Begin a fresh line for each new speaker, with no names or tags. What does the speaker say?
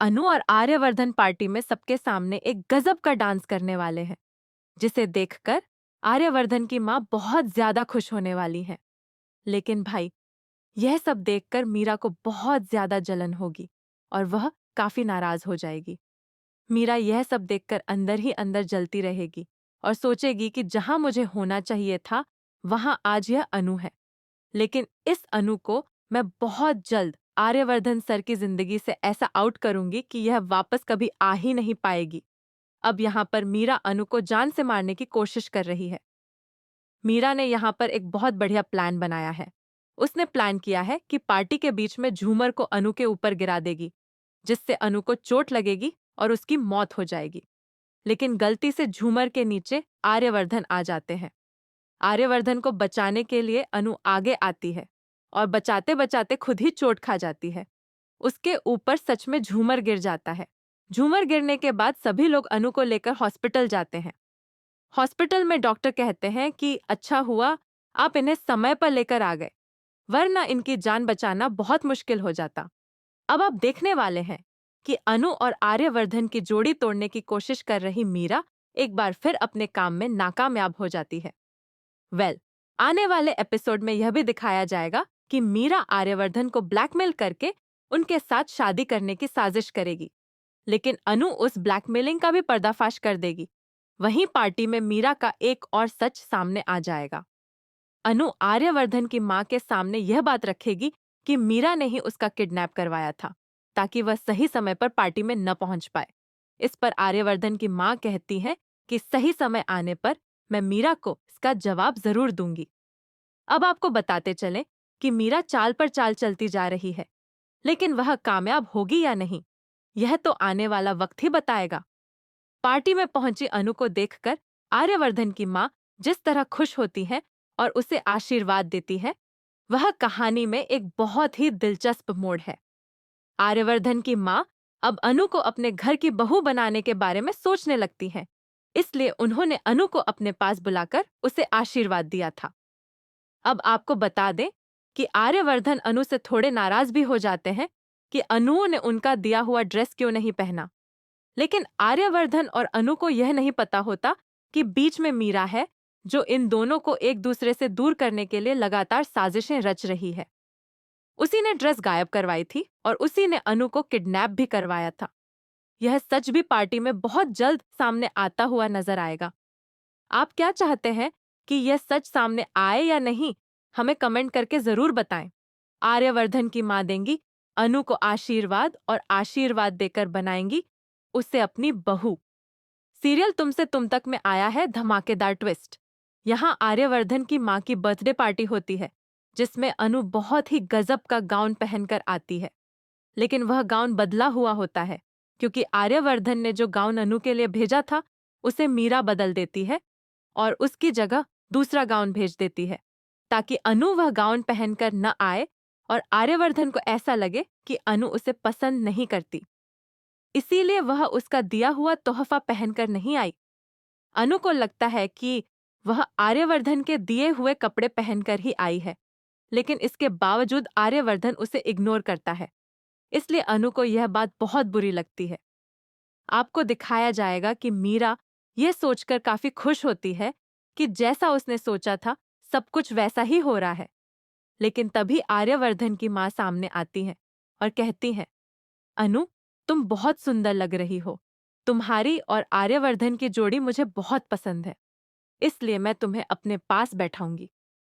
अनु और आर्यवर्धन पार्टी में सबके सामने एक गजब का डांस करने वाले हैं, जिसे देखकर आर्यवर्धन की माँ बहुत ज्यादा खुश होने वाली है। लेकिन भाई, यह सब देखकर मीरा को बहुत ज्यादा जलन होगी और वह काफी नाराज हो जाएगी। मीरा यह सब देखकर अंदर ही अंदर जलती रहेगी और सोचेगी कि जहां मुझे होना चाहिए था, वहां आज यह अनु है। लेकिन इस अनु को मैं बहुत जल्द आर्यवर्धन सर की जिंदगी से ऐसा आउट करूंगी कि यह वापस कभी आ ही नहीं पाएगी। अब यहाँ पर मीरा अनु को जान से मारने की कोशिश कर रही है। मीरा ने यहाँ पर एक बहुत बढ़िया प्लान बनाया है। उसने प्लान किया है कि पार्टी के बीच में झूमर को अनु के ऊपर गिरा देगी, जिससे अनु को चोट लगेगी और उसकी मौत हो जाएगी। लेकिन गलती से झूमर के नीचे आर्यवर्धन आ जाते हैं। आर्यवर्धन को बचाने के लिए अनु आगे आती है और बचाते बचाते खुद ही चोट खा जाती है। उसके ऊपर सच में झूमर गिर जाता है। झूमर गिरने के बाद सभी लोग अनु को लेकर हॉस्पिटल जाते हैं। हॉस्पिटल में डॉक्टर कहते हैं कि अच्छा हुआ आप इन्हें समय पर लेकर आ गए, वरना इनकी जान बचाना बहुत मुश्किल हो जाता। अब आप देखने वाले हैं कि अनु और आर्यवर्धन की जोड़ी तोड़ने की कोशिश कर रही मीरा एक बार फिर अपने काम में नाकामयाब हो जाती है। आने वाले एपिसोड में यह भी दिखाया जाएगा कि मीरा आर्यवर्धन को ब्लैकमेल करके उनके साथ शादी करने की साजिश करेगी, लेकिन अनु उस ब्लैकमेलिंग का भी पर्दाफाश कर देगी। वहीं पार्टी में मीरा का एक और सच सामने आ जाएगा। अनु आर्यवर्धन की मां के सामने यह बात रखेगी कि मीरा ने ही उसका किडनैप करवाया था, ताकि वह सही समय पर पार्टी में न पहुंच पाए। इस पर आर्यवर्धन की मां कहती है कि सही समय आने पर मैं मीरा को इसका जवाब जरूर दूंगी। अब आपको बताते चलें कि मीरा चाल पर चाल चलती जा रही है, लेकिन वह कामयाब होगी या नहीं, यह तो आने वाला वक्त ही बताएगा। पार्टी में पहुंची अनु को देखकर आर्यवर्धन की मां जिस तरह खुश होती है और उसे आशीर्वाद देती है, वह कहानी में एक बहुत ही दिलचस्प मोड़ है। आर्यवर्धन की मां अब अनु को अपने घर की बहू बनाने के बारे में सोचने लगती हैं, इसलिए उन्होंने अनु को अपने पास बुलाकर उसे आशीर्वाद दिया था। अब आपको बता दें कि आर्यवर्धन अनु से थोड़े नाराज भी हो जाते हैं कि अनु ने उनका दिया हुआ ड्रेस क्यों नहीं पहना। लेकिन आर्यवर्धन और अनु को यह नहीं पता होता कि बीच में मीरा है, जो इन दोनों को एक दूसरे से दूर करने के लिए लगातार साजिशें रच रही है। उसी ने ड्रेस गायब करवाई थी और उसी ने अनु को किडनैप भी करवाया था। यह सच भी पार्टी में बहुत जल्द सामने आता हुआ नजर आएगा। आप क्या चाहते हैं कि यह सच सामने आए या नहीं, हमें कमेंट करके जरूर बताएं। आर्यवर्धन की मां देंगी अनु को आशीर्वाद और आशीर्वाद देकर बनाएंगी उसे अपनी बहू। सीरियल तुमसे तुम तक में आया है धमाकेदार ट्विस्ट। यहाँ आर्यवर्धन की मां की बर्थडे पार्टी होती है, जिसमें अनु बहुत ही गजब का गाउन पहनकर आती है। लेकिन वह गाउन बदला हुआ होता है, क्योंकि आर्यवर्धन ने जो गाउन अनु के लिए भेजा था उसे मीरा बदल देती है और उसकी जगह दूसरा गाउन भेज देती है, ताकि अनु वह गाउन पहनकर न आए और आर्यवर्धन को ऐसा लगे कि अनु उसे पसंद नहीं करती। इसीलिए वह उसका दिया हुआ तोहफा पहनकर नहीं आई। अनु को लगता है कि वह आर्यवर्धन के दिए हुए कपड़े पहनकर ही आई है, लेकिन इसके बावजूद आर्यवर्धन उसे इग्नोर करता है। इसलिए अनु को यह बात बहुत बुरी लगती है। आपको दिखाया जाएगा कि मीरा यह सोचकर काफी खुश होती है कि जैसा उसने सोचा था सब कुछ वैसा ही हो रहा है। लेकिन तभी आर्यवर्धन की मां सामने आती है और कहती है, अनु, तुम बहुत सुंदर लग रही हो। तुम्हारी और आर्यवर्धन की जोड़ी मुझे बहुत पसंद है, इसलिए मैं तुम्हें अपने पास बैठाऊंगी।